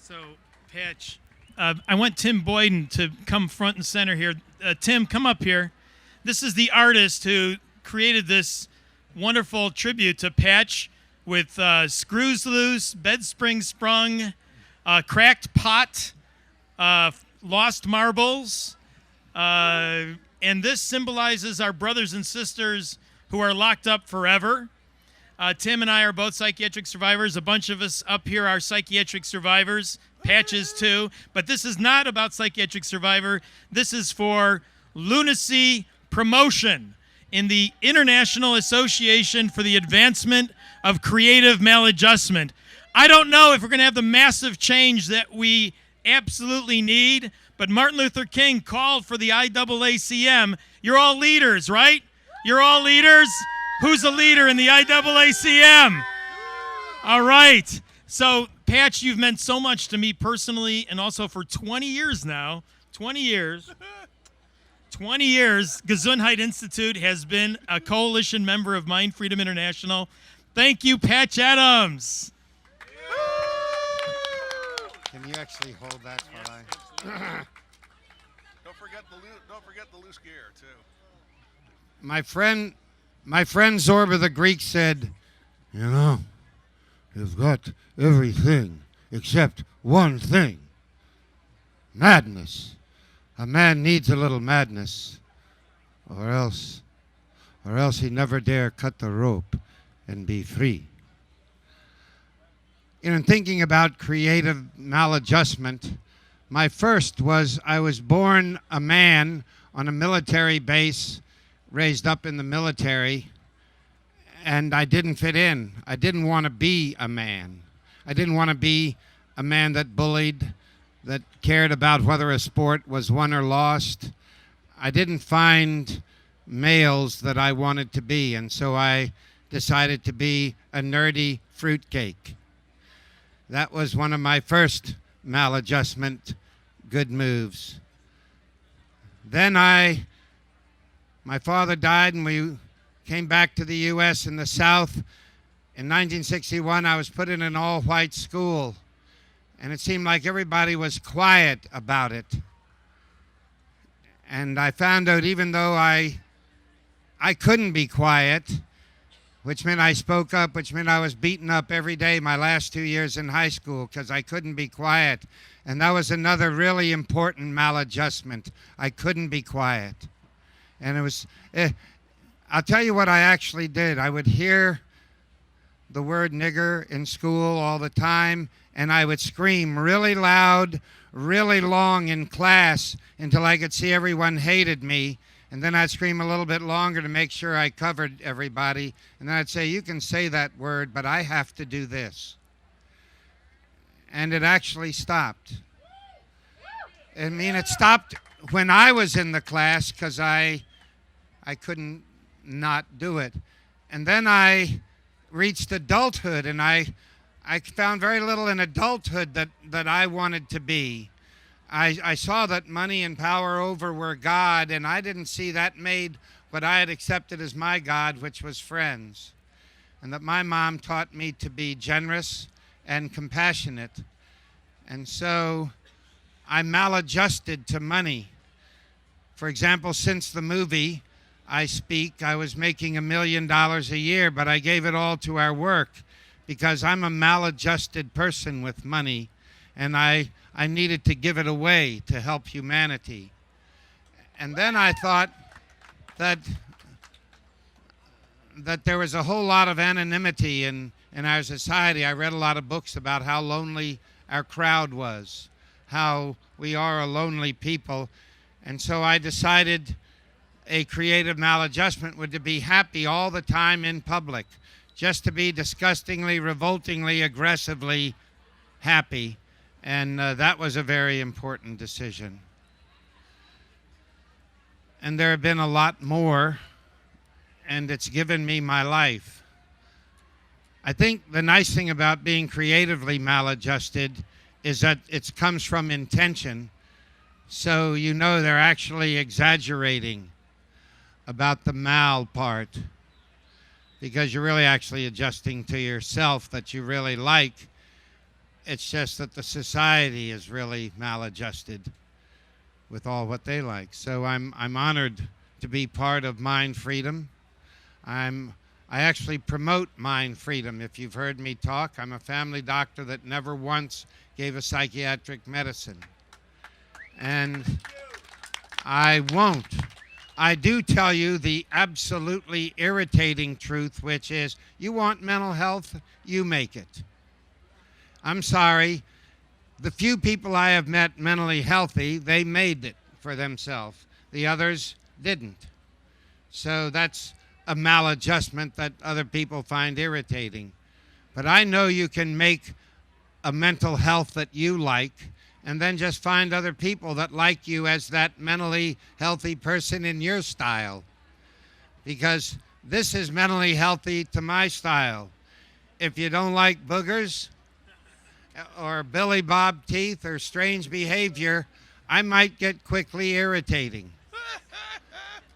So, Patch, I want Tim Boyden to come front and center here. Tim, come up here. This is the artist who created this wonderful tribute to Patch with screws loose, bed springs sprung, cracked pot, lost marbles. And this symbolizes our brothers and sisters who are locked up forever. Tim and I are both psychiatric survivors. A bunch of us up here are psychiatric survivors. Patches too. But this is not about psychiatric survivor. This is for lunacy promotion in the International Association for the Advancement of Creative Maladjustment. I don't know if we're going to have the massive change that we absolutely need, but Martin Luther King called for the IAACM. You're all leaders, right? You're all leaders? Who's a leader in the IAACM? All right. So, Patch, you've meant so much to me personally and also for 20 years now. 20 years, Gesundheit Institute has been a coalition member of MindFreedom International. Thank you, Patch Adams. Can you actually hold that while I... Don't forget the loose gear, too. My friend Zorba the Greek said, you know, you've got everything except one thing. Madness. A man needs a little madness, or else he never dare cut the rope and be free. In thinking about creative maladjustment, my first was I was born a man on a military base, raised up in the military, and I didn't fit in. I didn't want to be a man. I didn't want to be a man that bullied, that cared about whether a sport was won or lost. I didn't find males that I wanted to be, and so I decided to be a nerdy fruitcake. That was one of my first maladjustment good moves. Then my father died, and we came back to the U.S. in the South. In 1961, I was put in an all-white school, and it seemed like everybody was quiet about it. And I found out even though I couldn't be quiet, which meant I spoke up, which meant I was beaten up every day my last 2 years in high school because I couldn't be quiet. And that was another really important maladjustment. I couldn't be quiet. And it was, I'll tell you what I actually did. I would hear the word nigger in school all the time, and I would scream really loud, really long in class until I could see everyone hated me. And then I'd scream a little bit longer to make sure I covered everybody. And then I'd say, you can say that word, but I have to do this. And it actually stopped. I mean, it stopped when I was in the class because I couldn't not do it. And then I reached adulthood, and I found very little in adulthood that I wanted to be. I saw that money and power over were God, and I didn't see that made what I had accepted as my God, which was friends. And that my mom taught me to be generous and compassionate. And so I maladjusted to money. For example, since the movie I Speak, I was making $1 million a year, but I gave it all to our work because I'm a maladjusted person with money, and I needed to give it away to help humanity. And then I thought that there was a whole lot of anonymity in our society. I read a lot of books about how lonely our crowd was, how we are a lonely people. And so I decided a creative maladjustment would to be happy all the time in public, just to be disgustingly, revoltingly, aggressively happy. And that was a very important decision. And there have been a lot more, and it's given me my life. I think the nice thing about being creatively maladjusted is that it comes from intention. So you know they're actually exaggerating about the mal part because you're really actually adjusting to yourself that you really like. It's just that the society is really maladjusted with all what they like. So I'm honored to be part of Mind Freedom. I actually promote Mind Freedom. If you've heard me talk, I'm a family doctor that never once gave a psychiatric medicine. And I won't. I do tell you the absolutely irritating truth, which is you want mental health, you make it. I'm sorry. The few people I have met mentally healthy, they made it for themselves. The others didn't. So that's a maladjustment that other people find irritating. But I know you can make a mental health that you like, and then just find other people that like you as that mentally healthy person in your style. Because this is mentally healthy to my style. If you don't like boogers or Billy Bob teeth or strange behavior, I might get quickly irritating.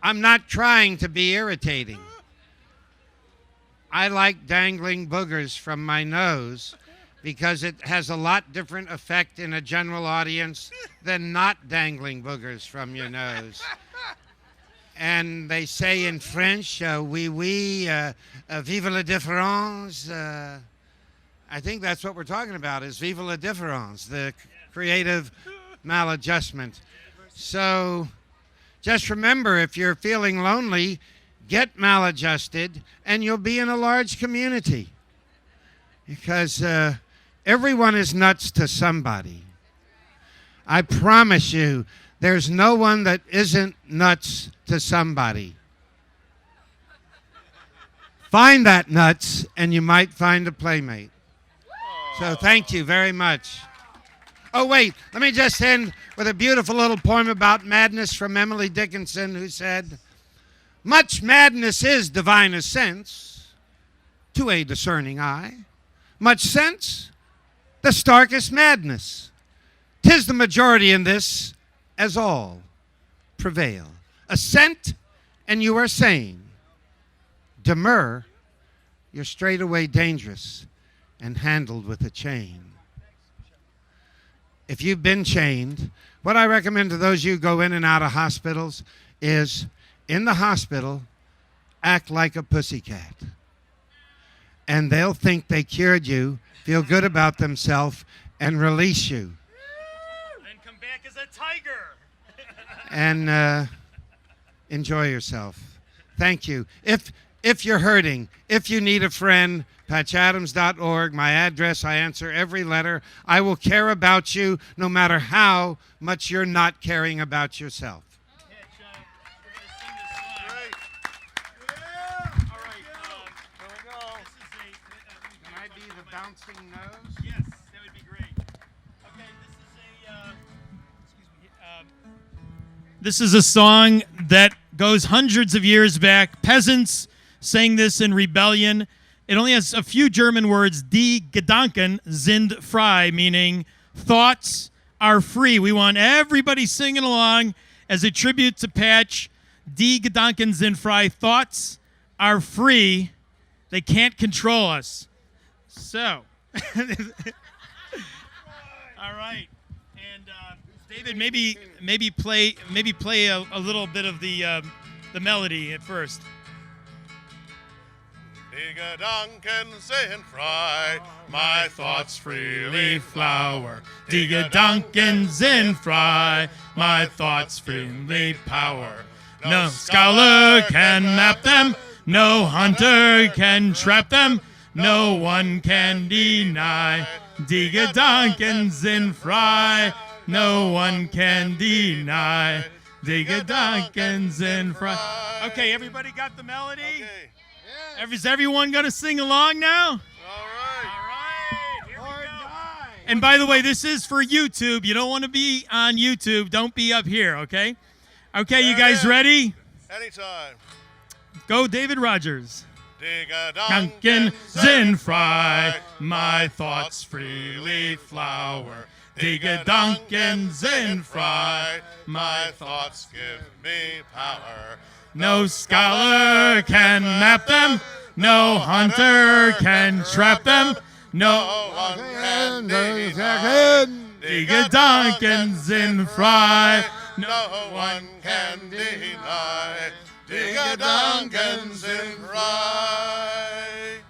I'm not trying to be irritating. I like dangling boogers from my nose because it has a lot different effect in a general audience than not dangling boogers from your nose. And they say in French, oui, oui, vive la différence. I think that's what we're talking about, is vive la différence, the creative maladjustment. So just remember, if you're feeling lonely, get maladjusted, and you'll be in a large community. Because everyone is nuts to somebody. I promise you, there's no one that isn't nuts to somebody. Find that nuts, and you might find a playmate. So thank you very much. Oh, wait, let me just end with a beautiful little poem about madness from Emily Dickinson, who said, "Much madness is divine as sense to a discerning eye. Much sense, the starkest madness. 'Tis the majority in this, as all prevail. Assent, and you are sane. Demur, you're straightway dangerous and handled with a chain." If you've been chained, what I recommend to those of you who go in and out of hospitals is, in the hospital, act like a pussycat. And they'll think they cured you, feel good about themselves, and release you. Then come back as a tiger. And enjoy yourself. Thank you. If you're hurting, if you need a friend, patchadams.org, my address, I answer every letter. I will care about you no matter how much you're not caring about yourself. Okay, John, we're going to sing this song. Great. All right. Here we go. Can I be the bouncing nose? Yes, that would be great. Okay, this is a song that goes hundreds of years back. Peasants sang this in rebellion. It only has a few German words, die Gedanken sind frei, meaning thoughts are free. We want everybody singing along as a tribute to Patch. Die Gedanken sind frei. Thoughts are free. They can't control us. So, all right. And David, maybe play a little bit of the melody at first. Die Gedanken sind frei, my thoughts freely flower. Die Gedanken sind frei, my thoughts freely power. No scholar can map them, no hunter can trap them, no one can deny. Die Gedanken sind frei, no one can deny. Die Gedanken sind frei. Okay, everybody got the melody? Okay. Is everyone going to sing along now? All right. Here we go. And by the way, this is for YouTube. You don't want to be on YouTube. Don't be up here, okay? Okay, you guys ready? Anytime. Go, David Rogers. Die Gedanken Gedanken sind frei, my thoughts freely flower. Die Gedanken sind frei, my thoughts give me power. no scholar can map them, no hunter can trap them, No one can deny. Digga-donkins in Fry. No one can deny. Digga-donkins in Fry.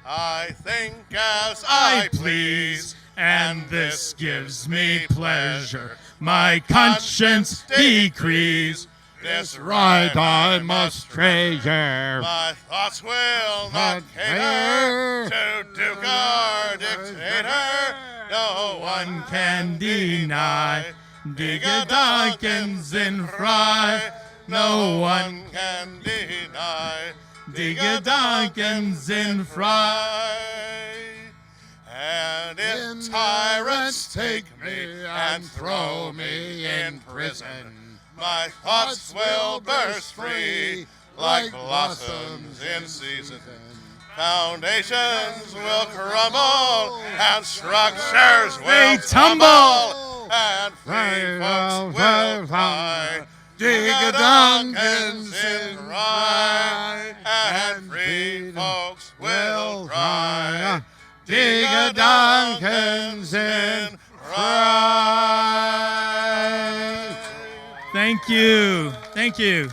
I think as I please, and this gives me pleasure. My conscience decrees. This Right I must treasure. My thoughts will not cater to Duke or dictator. No one Can deny. Digga-donkins in Fry. No one can deny. Digga-donkins in Fry. And if tyrants take me and throw me in prison, my thoughts will burst free like blossoms in season. Foundations will crumble and structures will tumble, and free folks will fly. Digga-donkins in Rye, and free folks will cry. Digga-donkins in Rye. Thank you. Thank you.